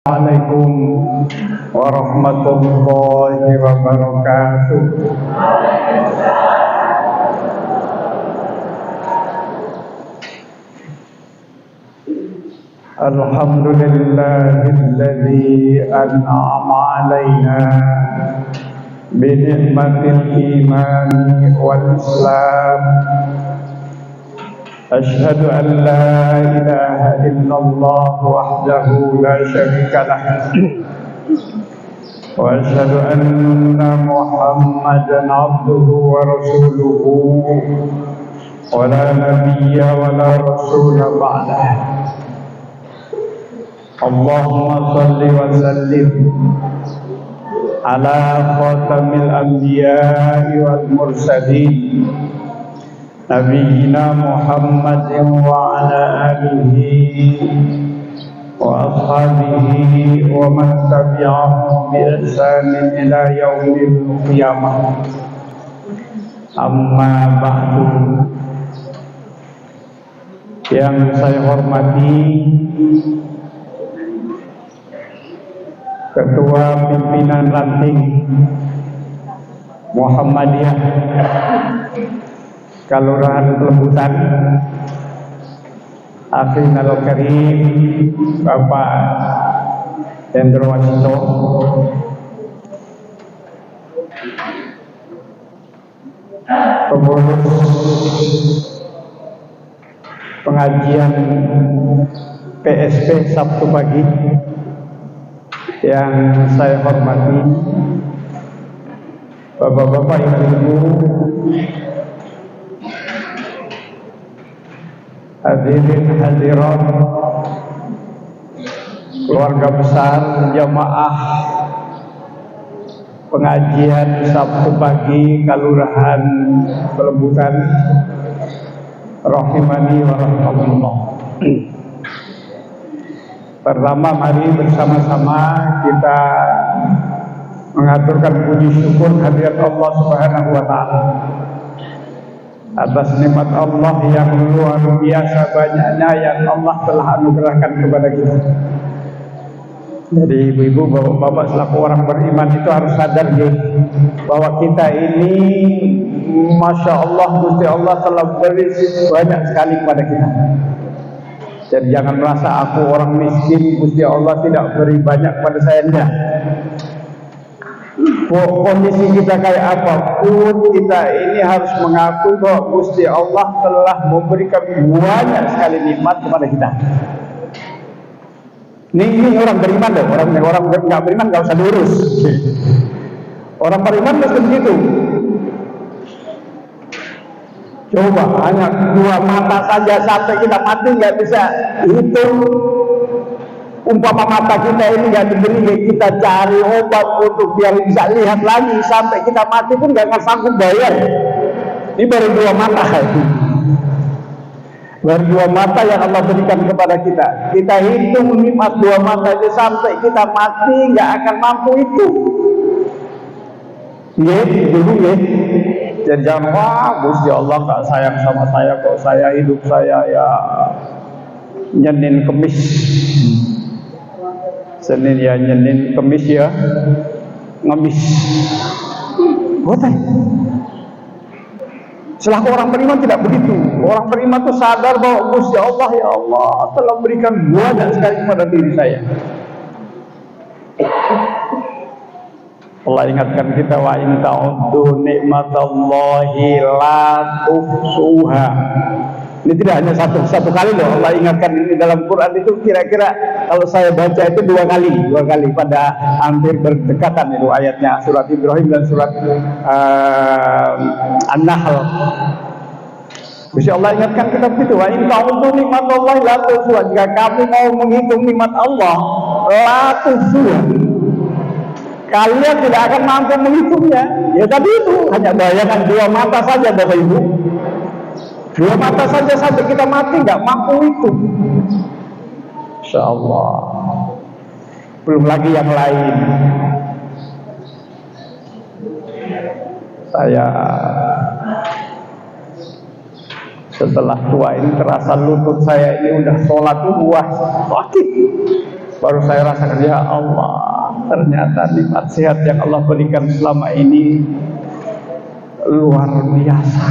Assalamualaikum warahmatullahi wabarakatuh. Alhamdulillahilladzi an'ama 'alaina bi ni'matil imani wal islam. Asyhadu an la ilaha illallah wahdahu la syarika lah wa asyhadu anna Muhammadan abduhu wa rasuluhu wa la nabiyya wa la rasula ba'dah. Allahumma salli wa sallim ala khatamil anbiya'i wal mursalin Nabiyyina Muhammadin wa ala alihi wa ashabihi wa man tabi'ahum bi ihsanin ila yaumil qiyamah. Amma ba'du. Yang saya hormati Ketua Pimpinan Ranting Muhammadiyah Kelurahan Pelembutan, Akhirul Karim Bapak Hendro Wasito, pengurus pengajian PSP Sabtu pagi yang saya hormati, Bapak-bapak, Ibu-ibu, hadirin hadirat, keluarga besar jamaah pengajian Sabtu pagi Kelurahan Pelembutan, rahimani wa rahmatullah. Pertama, mari bersama-sama kita mengaturkan puji syukur hadirat Allah Subhanahu wa taala atas nikmat Allah yang luar biasa banyaknya yang Allah telah anugerahkan kepada kita. Jadi ibu-ibu, bapak-bapak, selaku orang beriman itu harus sadar bahwa kita ini Masya Allah, Gusti Allah telah beri banyak sekali kepada kita. Jadi jangan merasa aku orang miskin, Gusti Allah tidak beri banyak kepada saya. Enggak. Kondisi kita kayak apapun, kita ini harus mengakui bahwa Gusti Allah telah memberikan banyak sekali nikmat kepada kita. Ini orang beriman loh, orang nggak beriman nggak usah diurus. Orang beriman mesti begitu. Coba hanya dua mata saja sampai kita mati nggak bisa hitung. Umpama mata kita ini nggak diberi, kita cari obat untuk biar bisa lihat lagi sampai kita mati pun nggak sanggup bayar. Ini baru dua mata itu. Baru dua mata yang Allah berikan kepada kita. Kita hitung nikmat dua mata itu sampai kita mati nggak akan mampu itu. Dulu jadi jangan, wah Gusti Allah gak sayang sama saya kok, saya hidup saya ya Senin Kemis, Senin ya Senin, Kemis ya ngemis. Boten. Selaku orang beriman tidak begitu. Orang beriman itu sadar bahwa Gusti Allah, ya Allah telah berikan banyak sekali kepada diri saya. Allah ingatkan kita, wa in ta'uddu nikmatallahi la tuhsuha. Ini tidak hanya satu kali loh Allah ingatkan ini dalam Quran itu, kira-kira kalau saya baca itu dua kali pada hampir berdekatan itu ayatnya, surat Ibrahim dan surat An-Nahl. Gusti Allah ingatkan kita begitu, wa in ta'uddu nikmatallahi la tuhsuha. Jika kamu mau menghitung nikmat Allah, la tuhsuha, kalian tidak akan mampu menghitungnya. Ya tadi itu, hanya bayangkan dua mata saja Bapak Ibu. Dua mata saja sampai kita mati nggak mampu itu. Insya Allah. Belum lagi yang lain. Saya setelah tua ini terasa lutut saya ini udah sholat tuh buah sakit. baru saya rasakan, ya Allah, ternyata nikmat sehat yang Allah berikan selama ini luar biasa.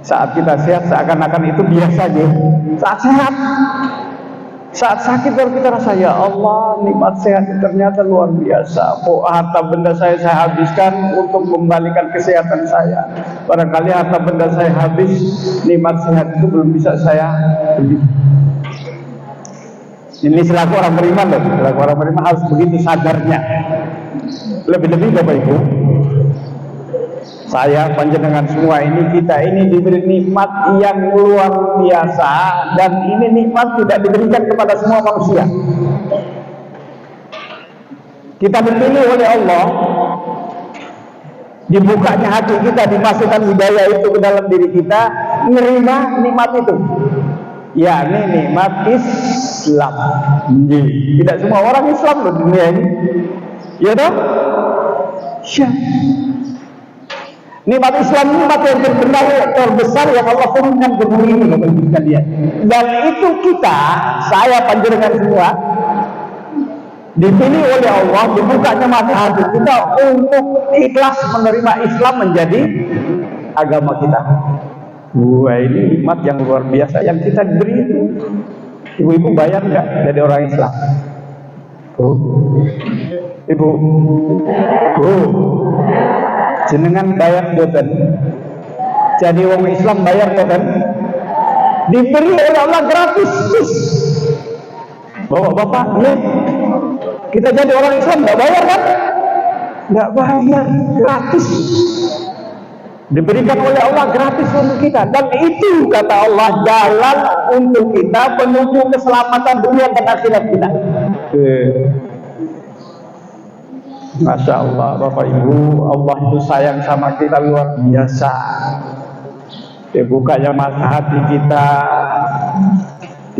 Saat kita sehat seakan-akan itu biasa aja. Saat sehat, saat sakit baru kita rasa, ya Allah, nikmat sehat ternyata luar biasa. Oh, harta benda saya habiskan untuk membalikan kesehatan saya. Barangkali harta benda saya habis, nikmat sehat itu belum bisa saya beli. Ini selaku orang beriman loh, selaku orang beriman harus begitu sadarnya. Lebih-lebih Bapak Ibu, saya, panjenengan semua ini, kita ini diberi nikmat yang luar biasa, dan ini nikmat tidak diberikan kepada semua manusia. Kita dipilih oleh Allah, dibukanya hati kita, dimasukkan hidayah itu ke dalam diri kita, menerima nikmat itu, yakni nikmat Islam. Tidak semua orang Islam loh dunia ini, ya toh? Ya. Nikmat Islam, nikmat yang terbesar yang Allah turunkan ke bumi ini, Bapak sekalian. Dan itu kita, saya, panjenengan semua, dipilih oleh Allah, dibukanya mata hati kita untuk ikhlas menerima Islam menjadi agama kita. Wah, ini nikmat yang luar biasa yang kita beri itu. Ibu-ibu bayar nggak jadi orang Islam? Ibu, jenengan bayar boten, jadi orang Islam bayar boten, diberi oleh Allah gratis. Bapak-bapak, ya, kita jadi orang Islam nggak bayar kan? Nggak bayar, gratis. Diberikan oleh Allah gratis untuk kita, dan itu kata Allah jalan untuk kita menuju keselamatan dunia dan akhirat kita. Masya Allah, Bapak Ibu, Allah itu sayang sama kita luar biasa. Dibukanya mata hati kita,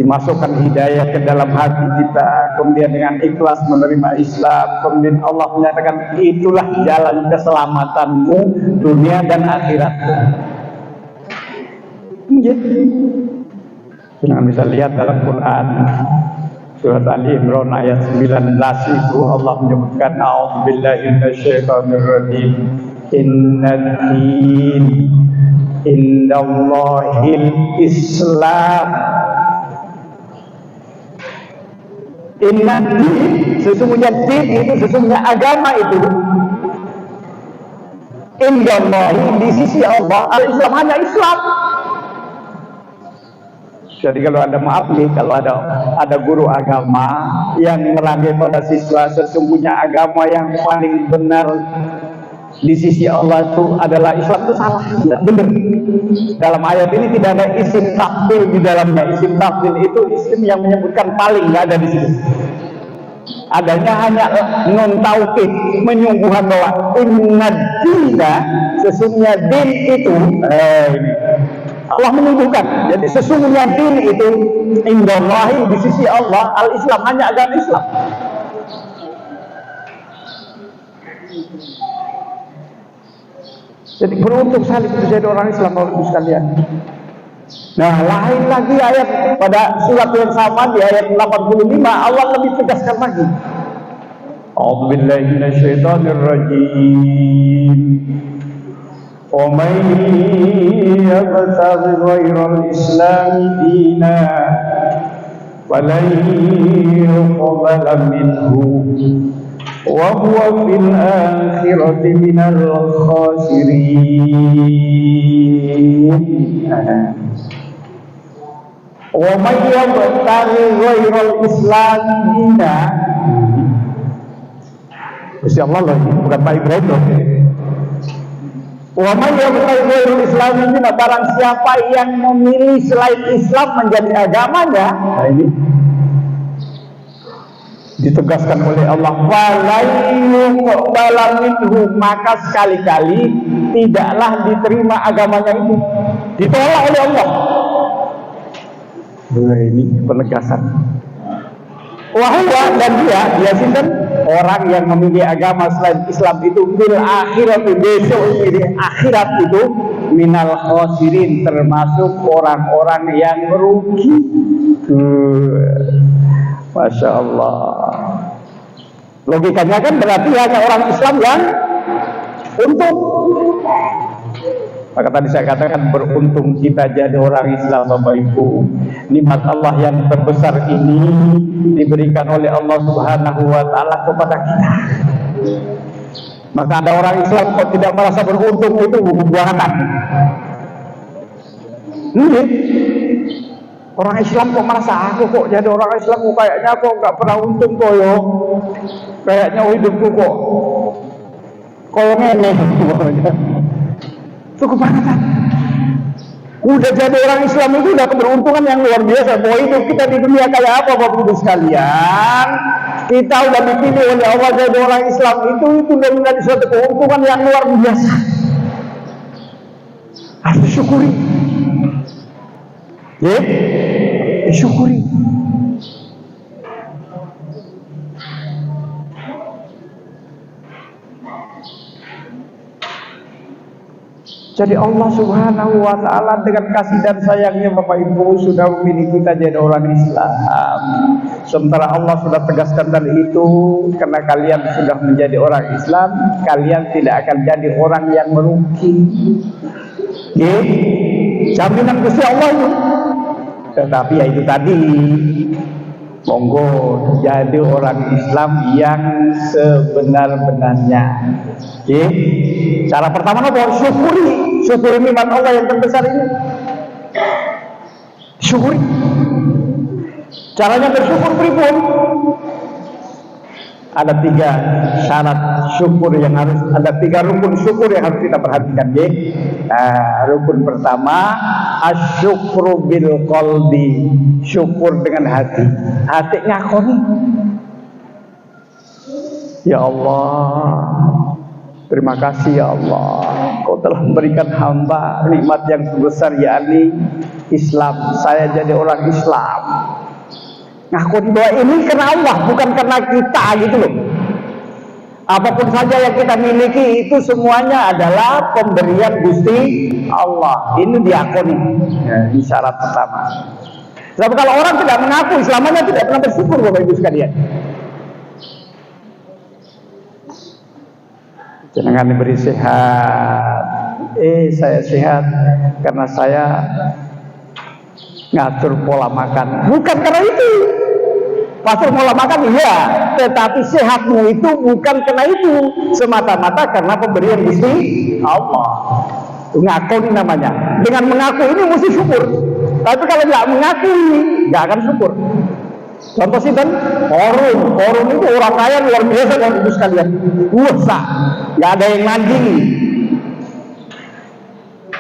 dimasukkan hidayah ke dalam hati kita, kemudian dengan ikhlas menerima Islam, kemudian Allah menyatakan itulah jalan keselamatanmu dunia dan akhirat. Jangan bisa lihat dalam Quran surat Ali Imran ayat 19 itu Allah menyebutkan a'udzubillahi minasyaitonirrajim innad-din indallahil Islam. Innad-din, sesungguhnya din itu, sesungguhnya agama itu, indallahi, di sisi Allah, al-Islam, hanya Islam. Jadi kalau ada, maaf nih, kalau ada guru agama yang melanggeng pada siswa, sesungguhnya agama yang paling benar di sisi Allah itu adalah Islam, itu salah, tidak benar. Dalam ayat ini tidak ada isim tafdil di dalamnya. Isim tafdil itu isim yang menyebutkan paling, nggak ada di situ. Adanya hanya nun taukid, menyungguhkan bahwa innad dina, sesungguhnya din itu, Allah menyebutkan. Jadi sesungguhnya din itu indallahi, di sisi Allah, al-Islam, hanya agama Islam. Jadi beruntung sekali menjadi orang Islam, Bapak Ibu sekalian. Nah, lain lagi ayat pada surat yang sama di ayat 85, Allah lebih tegaskan lagi. A'udzubillahi minasyaitonirrajim. Wa may yabtaghi ghairal islami dinan walan yuqbala minhu wa huwa fil akhirati minal khasirin. Wa may yabtaghi ghairal islami dinan, Gusti Allah loh, bukan Pak Ibrahim loh. Wa may yabtaghi ghairal islami dinan, barang siapa yang memilih selain Islam menjadi agamanya, nah ini ditegaskan oleh Allah, maka sekali-kali tidaklah diterima agamanya itu, ditolak oleh Allah. Nah, ini penegasan. Wahwa, dan dia sinten, orang yang memilih agama selain Islam itu fil akhirat, besok di akhirat itu minal khosirin, termasuk orang-orang yang merugi. Masya Allah. Logikanya kan berarti hanya orang Islam yang untung. Maka tadi saya katakan beruntung kita jadi orang Islam, Bapak Ibu. Nikmat Allah yang terbesar ini diberikan oleh Allah Subhanahu wa taala kepada kita. Maka ada orang Islam kok tidak merasa beruntung, itu buatan. Orang Islam kok merasa aku kok jadi orang Islam kok kayaknya kok nggak pernah untung kok yo. Kayaknya hidupku kok ngene. Itu kebangetan. Udah jadi orang Islam itu udah keberuntungan yang luar biasa. Bahwa hidup kita di dunia kayak apa Bapak Ibu sekalian, kita udah dipilih oleh Allah jadi orang Islam, itu udah menjadi suatu keuntungan yang luar biasa. Harus disyukuri. Ya, disyukuri. Jadi Allah Subhanahu wa taala dengan kasih dan sayangnya Bapak Ibu sudah memilih kita jadi orang Islam. Sementara Allah sudah tegaskan dari itu, karena kalian sudah menjadi orang Islam, kalian tidak akan jadi orang yang merugi. Jaminan Gusti Allah itu. Tetapi ya itu tadi, monggo jadi orang Islam yang sebenar-benarnya. Cara pertama apa? Syukuri nikmat Allah yang terbesar ini. Syukuri. Caranya bersyukur pripun? Ada 3 syarat syukur yang harus, ada 3 rukun syukur yang harus kita perhatikan. Rukun pertama, asyukru bil qalbi, syukur dengan hati. Hati ngakoni, ya Allah, terima kasih ya Allah, Kau telah memberikan hamba nikmat yang sebesar, yakni Islam. Saya jadi orang Islam. Ngakuni bahwa ini karena Allah, bukan karena kita gitu loh. Apapun saja yang kita miliki itu semuanya adalah pemberian Gusti Allah. Ini diakoni. Ini syarat pertama. Sebab kalau orang tidak mengaku Islamnya, tidak pernah bersyukur Bapak Ibu sekalian. Jangan diberi sehat. Saya sehat karena saya ngatur pola makan. Bukan karena itu. Pastor pola makan iya, tetapi sehatmu itu bukan karena itu, semata-mata karena pemberian Gusti Allah. Ngakuni namanya. Dengan mengaku ini mesti syukur. Tapi kalau nggak mengaku ini, nggak akan syukur. Contoh sih kan, Korun itu orang kaya luar biasa Bapak Ibu sekalian. Nggak ada yang nandingi.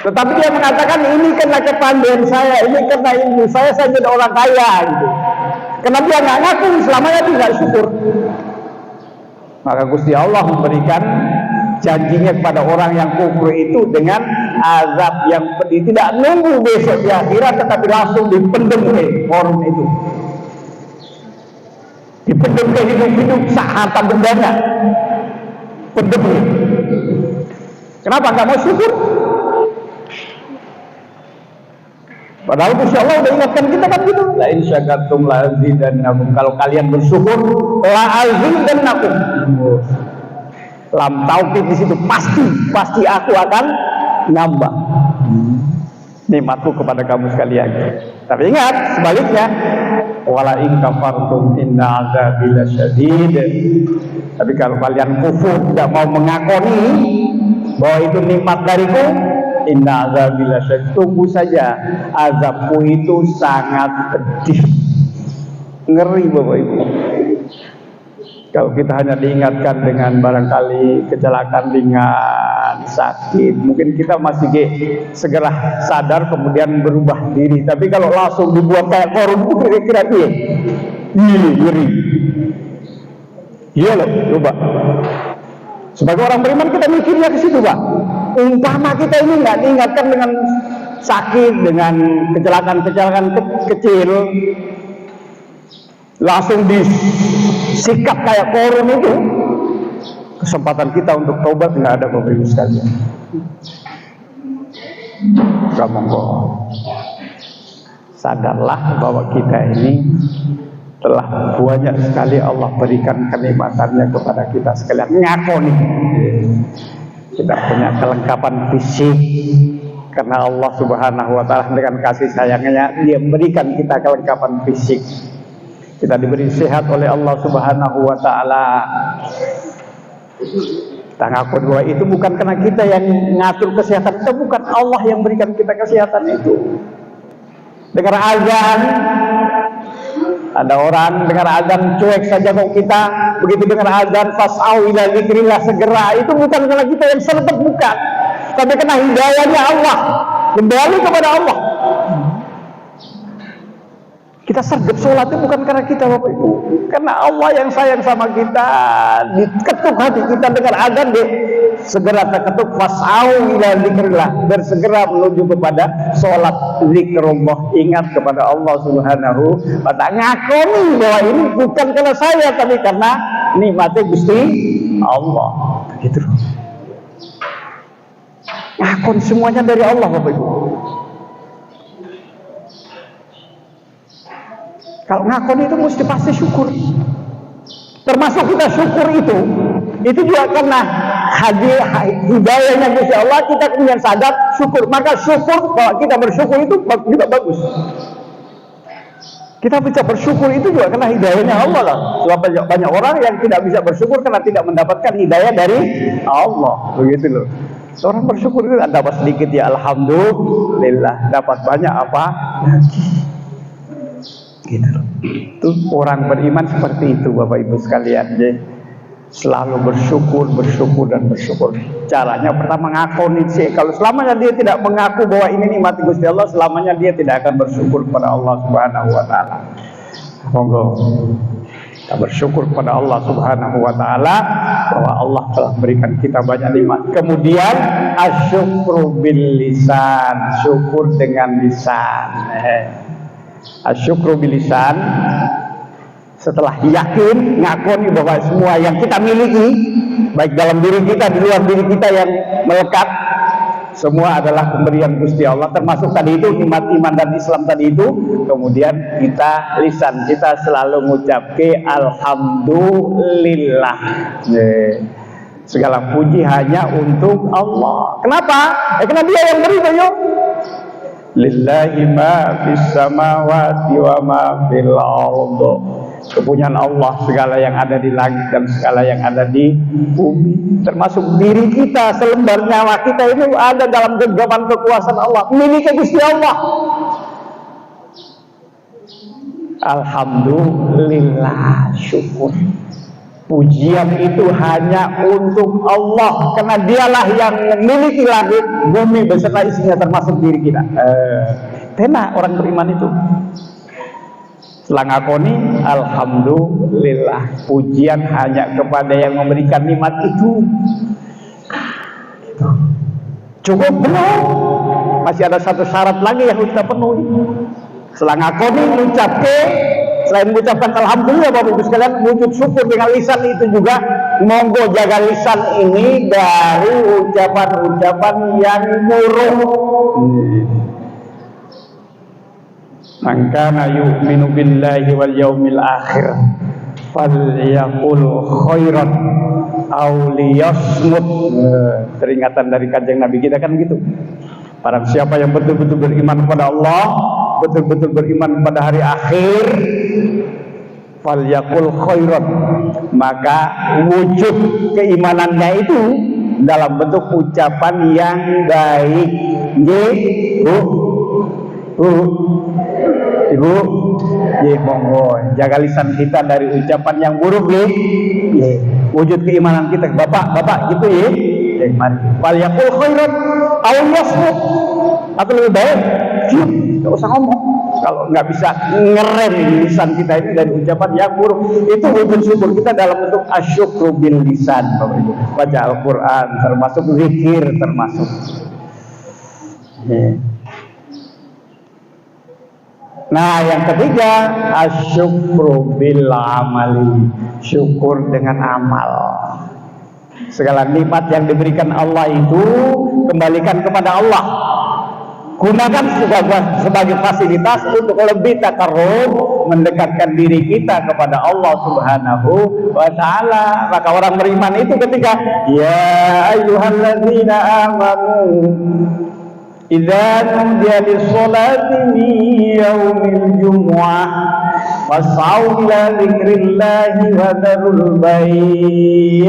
Tetapi dia mengatakan ini karena kepandaian saya, ini karena ilmu saya jadi orang kaya gitu. Karena dia nggak ngaku, selamanya tidak syukur. Maka Gusti Allah memberikan janjinya kepada orang yang kufur itu dengan azab yang pedih. Tidak nunggu besok di akhirat, tetapi langsung dipendem orang itu. Dipendem ke hidup-hidup harta bendanya. Pendem. Kenapa nggak mau syukur? Padahal Gusti Allah udah ingatkan kita kan gitu. La in syakartum la azidannakum. Kalau kalian bersyukur, la azidannakum. Lam taukid di situ pasti aku akan nambah nikmatku kepada kamu sekalian. Tapi ingat sebaliknya, wala in kafartum inna azabi lasyadid. Tapi kalau kalian kufur, tidak mau mengakoni bahwa itu nikmat dariku, inna azabi lasyadid, tunggu saja, azabku itu sangat pedih. Ngeri Bapak Ibu. Kalau kita hanya diingatkan dengan barangkali kecelakaan ringan, sakit, mungkin kita masih segera sadar kemudian berubah diri. Tapi kalau langsung dibuat kayak Korun itu kira-kira dia ngeri. Iya loh, coba. Sebagai orang beriman kita mikirnya ke situ, Pak. Umpama kita ini nggak diingatkan dengan sakit, dengan kecelakaan kecil, langsung disikap kayak Korun itu, kesempatan kita untuk taubat nggak ada Bapak Ibu sekalian. Monggo sadarlah bahwa kita ini Telah banyak sekali Allah berikan kenikmatannya kepada kita sekalian. Ngakoni kita punya kelengkapan fisik karena Allah Subhanahu wa Ta'ala dengan kasih sayangnya Dia memberikan kita kelengkapan fisik. Kita diberi sehat oleh Allah Subhanahu wa Ta'ala. Kita ngaku bahwa itu bukan karena kita yang ngatur kesehatan kita, bukan, Allah yang berikan kita kesehatan itu. Dengar azan, ada orang dengar azan cuek saja kok kita. Begitu dengar azan fas'au ila dzikrillah, segera, itu bukan karena kita yang serta, bukan, tapi karena hidayahnya Allah, kembali kepada Allah. Kita sergap sholat itu bukan karena kita Bapak Ibu, karena Allah yang sayang sama kita. Diketuk hati kita dengar azan deh, segera terketuk fas'au ila dzikrillah, bersegera menuju kepada sholat zikrullah, ingat kepada Allah Subhanahu wa Ta'ala. Ngakoni bahwa ini bukan karena saya, tapi karena nikmatnya Gusti Allah. Begitu. Ngakon semuanya dari Allah Bapak Ibu. Kalau ngakon itu mesti pasti syukur. Termasuk kita syukur itu juga karena hidayahnya Gusti Allah, kita kemudian sadar syukur. Maka syukur, bahwa kita bersyukur itu juga bagus. Kita bisa bersyukur itu juga karena hidayahnya Allah lah. Sebab banyak orang yang tidak bisa bersyukur karena tidak mendapatkan hidayah dari Allah. Begitu loh. Orang bersyukur itu dapat sedikit ya alhamdulillah, dapat banyak apa lagi. Gitu. Itu orang beriman seperti itu Bapak Ibu sekalian, selalu bersyukur dan bersyukur. Caranya pertama ngakoni sih. Kalau selamanya dia tidak mengaku bahwa ini nikmat Gusti Allah, selamanya dia tidak akan bersyukur kepada Allah Subhanahu wa Ta'ala. Monggo kita bersyukur kepada Allah Subhanahu wa Ta'ala bahwa Allah telah berikan kita banyak nikmat. Kemudian asyukru bil lisan, syukur dengan lisan. Asyukru bilisan, setelah yakin, ngakoni bahwa semua yang kita miliki, baik dalam diri kita, di luar diri kita yang melekat, semua adalah pemberian Gusti Allah, termasuk tadi itu nikmat iman dan Islam tadi itu. Kemudian kita lisan, kita selalu mengucap alhamdulillah. Segala puji hanya untuk Allah. Kenapa? Karena Dia yang beri banyak. Lillahi ma fis samawati wa ma fil ardh. Kepunyaan Allah segala yang ada di langit dan segala yang ada di bumi, termasuk diri kita, selembar nyawa kita itu ada dalam genggaman kekuasaan Allah, milik Gusti Allah. Alhamdulillah, syukur. Pujian itu hanya untuk Allah, karena Dialah yang memiliki langit, bumi beserta isinya, termasuk diri kita. Tenar orang beriman itu. Setelah ngakoni, alhamdulillah, pujian hanya kepada yang memberikan nikmat itu. Cukup belum? Masih ada satu syarat lagi yang harus kita penuhi. Setelah ngakoni, mengucapkan, selain mengucapkan alhamdulillah Bapak Ibu sekalian, wujud syukur dengan lisan itu juga. Monggo jaga lisan ini dari ucapan-ucapan yang buruk. Man kana yu'minu billahi wal yaumil akhir falyaqul khairan aw liyasmut. Peringatan dari Kanjeng Nabi kita kan gitu. Barang siapa yang betul-betul beriman kepada Allah, betul-betul beriman pada hari akhir, falyaqul khairan, maka wujud keimanannya itu dalam bentuk ucapan yang baik. Ibu, monggo jaga lisan kita dari ucapan yang buruk, wujud keimanan kita. Bapak gitu ya. Mari. Falyaqul khairan aw yasmut, atau lebih baik nggak usah ngomong. Kalau nggak bisa ngerem lisan kita ini dari ucapan yang buruk, itu wujud syukur kita dalam bentuk asyukru bil lisan. Baca Al-Quran termasuk zikir, termasuk. Nah, yang ketiga asyukru bil amali, syukur dengan amal. Segala nikmat yang diberikan Allah itu kembalikan kepada Allah. Gunakan sebagai fasilitas untuk lebih takarrub, mendekatkan diri kita kepada Allah Subhanahu wa taala. Maka orang beriman itu ketika ya ayyuhalladzina amanu idza nudiya lis-sholati min yaumil jumu'ah fas'au ila dzikrillahi wa dzarul bai'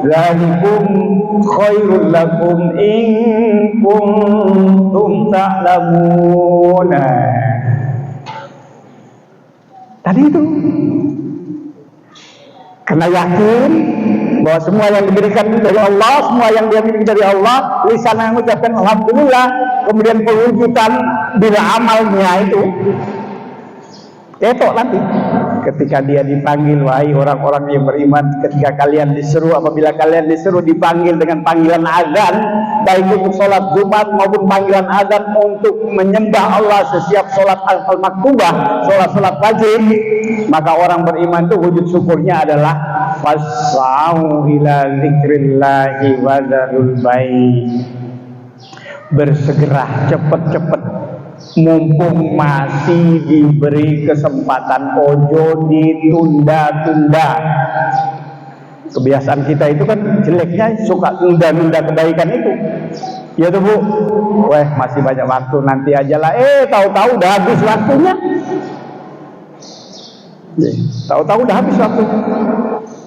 dzalikum khairul lakum in kuntum ta'lamun. Tadi itu karena yakin bahwa semua yang diberikan dari Allah, semua yang dia miliki dari Allah, lisan yang mengucapkan alhamdulillah, kemudian perwujudan bila amalnya itu nanti ketika dia dipanggil, wahai orang-orang yang beriman, ketika kalian diseru, apabila kalian diseru dipanggil dengan panggilan azan, baik untuk sholat Jumat maupun panggilan azan untuk menyembah Allah setiap sholat al-maktubah, sholat wajib, maka orang beriman itu wujud syukurnya adalah fas'au ila dzikrillahi wa dzarul bai', bersegera cepat-cepat mumpung masih diberi kesempatan, ojo ditunda-tunda. Kebiasaan kita itu kan jeleknya suka nunda-nunda kebaikan itu. Ya tuh Bu, masih banyak waktu, nanti aja lah. Tahu-tahu udah habis waktunya. Tahu-tahu udah habis waktunya.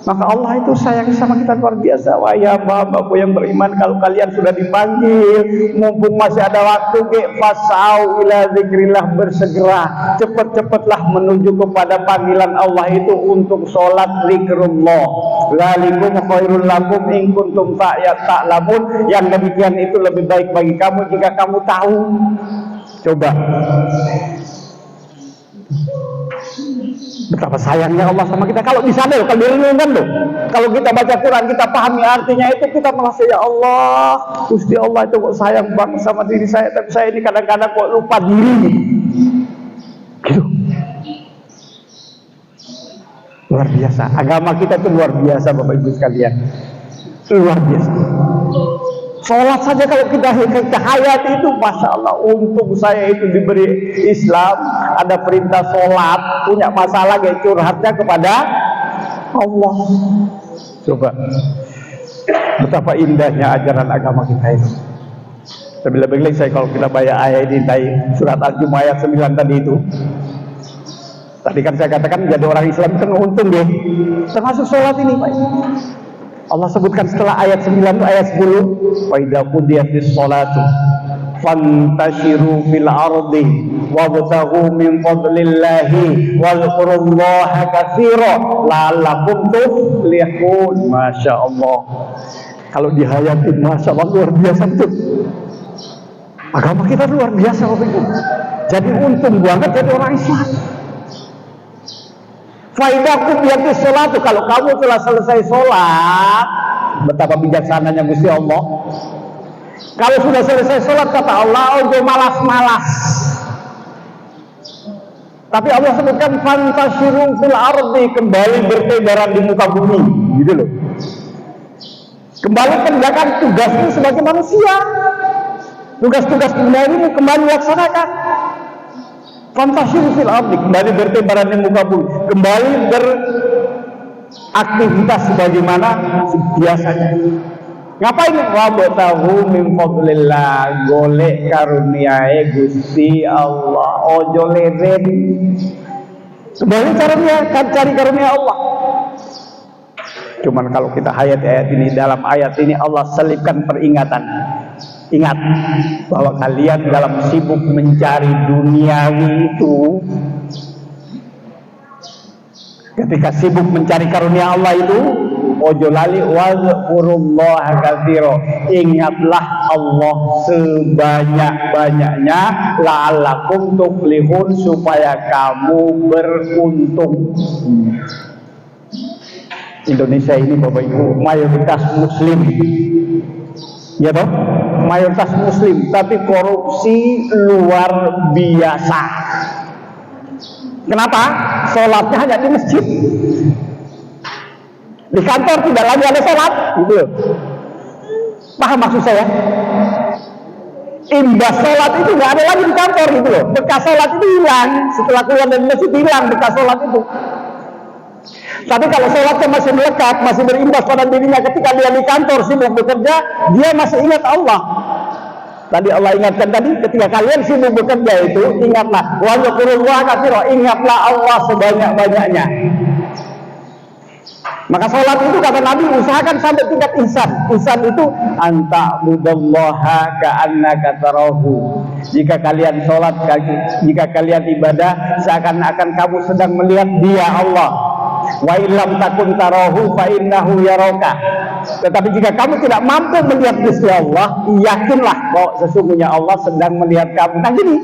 Maka Allah itu sayang sama kita luar biasa. Wahai hamba-hambaku yang beriman, kalau kalian sudah dipanggil, mumpung masih ada waktu, fas'au ila dzikrillah, bersegera, cepat-cepatlah menuju kepada panggilan Allah itu untuk sholat zikrullah. Dzalikum khairul lakum in kuntum ta'lamun. Yang demikian itu lebih baik bagi kamu jika kamu tahu. Coba, betapa sayangnya Allah sama kita. Kalau di sana kalau direnungkan loh, kalau kita baca Quran, kita pahami artinya itu, kita merasa ya Allah, Gusti Allah itu kok sayang banget sama diri saya, tapi saya ini kadang-kadang kok lupa diri gitu. Luar biasa, agama kita itu luar biasa Bapak Ibu sekalian, luar biasa. Sholat saja kalau kita hayat itu, Masya Allah, untung saya itu diberi Islam, ada perintah sholat, punya masalah curhatnya kepada Allah. Coba betapa indahnya ajaran agama kita itu. Lebih-lebih lagi saya kalau kita baca ayat ini dari surat Al-Jumu'ah ayat 9 tadi itu. Tadi kan saya katakan jadi orang Islam itu untung deh, termasuk sholat ini Pak. Allah sebutkan setelah ayat 9 itu ayat 10, wa idza qudiyatis sholatu fantashiru fil ardi wabtaghu min fadlillahi wadhkurullaha katsira la'allakum tuflihun. Masya Allah, kalau dihayatin Masya Allah luar biasa betul. Agama kita luar biasa Bapak Ibu. Jadi untung banget jadi orang Islam. Faidakum yaitu sholat, kalau kamu telah selesai sholat, betapa bijaksananya Gusti Allah. Kalau sudah selesai sholat, kata Allah, ojo malas-malas. Tapi Allah sebutkan fantashiru fil ardi, kembali bertebaran di muka bumi, gitu loh. Kembali kerjakan tugasmu sebagai manusia. Tugas-tugas dunia ini kembali laksanakan. Fantashiru fil ardi, kembali bertebaran di muka bumi, kembali beraktivitas sebagaimana biasanya. Ngapain? Wabtaghu min fadlillah, golek karuniae Gusti Allah, ojo leren. Kembali cari karunia Allah. Cuman kalau kita ayat ini, dalam ayat ini Allah selipkan peringatan. Ingat bahwa kalian dalam sibuk mencari duniawi itu, ketika sibuk mencari karunia Allah itu, ojo lali wazkurullaha katsira, ingatlah Allah sebanyak-banyaknya, la'allakum tuflihun, supaya kamu beruntung. Indonesia ini Bapak Ibu mayoritas muslim, ya toh, mayoritas muslim, tapi korupsi luar biasa. Kenapa? Sholatnya hanya di masjid, di kantor tidak lagi ada sholat, gitu loh. Paham maksud saya? Imbas sholat itu nggak ada lagi di kantor gitu loh. Bekas sholat itu hilang. Setelah keluar dari masjid hilang bekas sholat itu. Tapi kalau sholatnya masih melekat, masih berimbas pada dirinya ketika dia di kantor sibuk bekerja, dia masih ingat Allah. Tadi Allah ingatkan tadi, ketika kalian sibuk bekerja itu, ingatlah, wa dzkurullaha katsiran, ingatlah Allah sebanyak-banyaknya. Maka sholat itu kata Nabi usahakan sampai tingkat ihsan. Ihsan itu anta budallaha ka'annaka tarahu. Jika kalian sholat, jika kalian ibadah, seakan-akan kamu sedang melihat Dia Allah. Wa illam takun tarahu fa innahu yaraka. Tetapi jika kamu tidak mampu melihat Gusti Allah, yakinlah bahwa sesungguhnya Allah sedang melihat kamu. Nah gini,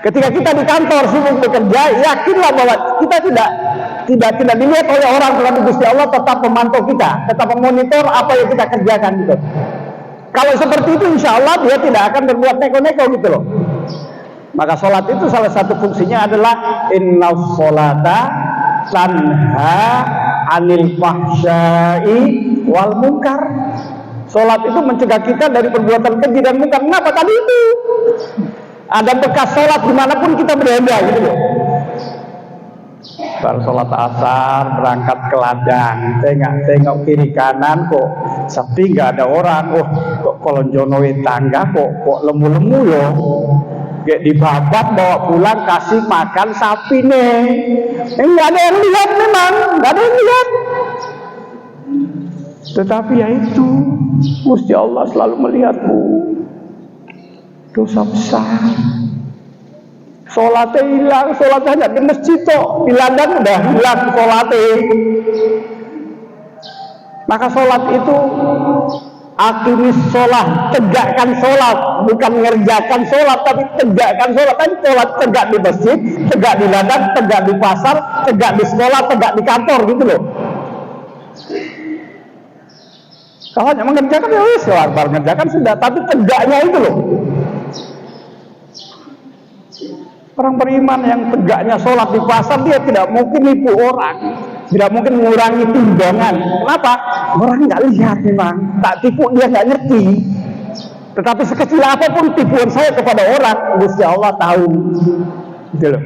ketika kita di kantor sibuk bekerja, yakinlah bahwa kita tidak dilihat oleh orang, tetapi Gusti Allah tetap memantau kita, tetap memonitor apa yang kita kerjakan gitu. Kalau seperti itu, insya Allah dia tidak akan berbuat neko-neko gitu loh. Maka sholat itu salah satu fungsinya adalah inna sholata tanha anil fahsyai wal munkar. Sholat itu mencegah kita dari perbuatan keji dan munkar. Kenapa? Tadi itu ada bekas sholat dimanapun kita berada gitu loh. Baru sholat asar berangkat ke ladang, tengok kiri kanan kok sepi nggak ada orang. Oh kok kolonjonoin tangga kok lemu-lemu yo. Kayak dibabat bawa pulang kasih makan sapi nih. Nggak ada yang lihat memang, nggak ada yang lihat. Tetapi ya itu, Gusti Allah selalu melihatmu. Dosa besar. Sholatnya hilang, sholatnya hanya di masjid kok, di ladang udah hilang sholatnya. Maka sholat itu aqimis sholat, tegakkan sholat, bukan mengerjakan sholat, tapi tegakkan sholat. Tadi sholat tegak di masjid, tegak di ladang, tegak di pasar, tegak di sekolah, tegak di kantor gitu loh. Kalau hanya mengerjakan ya wis, baru mengerjakan sudah, tapi tegaknya itu loh. Orang beriman yang tegaknya sholat di pasar, dia tidak mungkin nipu orang, tidak mungkin mengurangi timbangan. Kenapa? Orang nggak lihat memang, tak tipu dia nggak ngerti. Tetapi sekecil apapun tipuan saya kepada orang, Gusti Allah tahu. Gitu loh.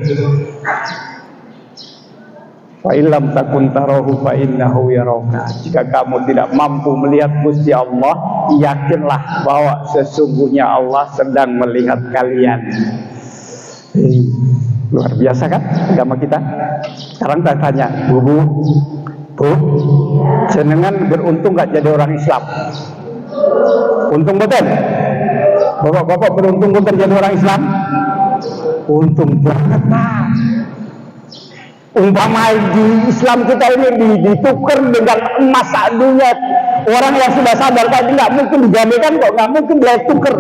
Fa illam takun tarahu fa innahu yaraka. Jika kamu tidak mampu melihat Gusti Allah, yakinlah bahwa sesungguhnya Allah sedang melihat kalian. Luar biasa kan agama kita. Sekarang saya tanya, Bu, jenengan beruntung gak jadi orang Islam? Untung betul? Bapak-bapak beruntung betul jadi orang Islam? Untung banget Pak. Umpama di Islam kita ini ditukar dengan emas dunia, orang yang sudah sadar tadi nggak mungkin digambarkan kok, nggak mungkin dia tukar.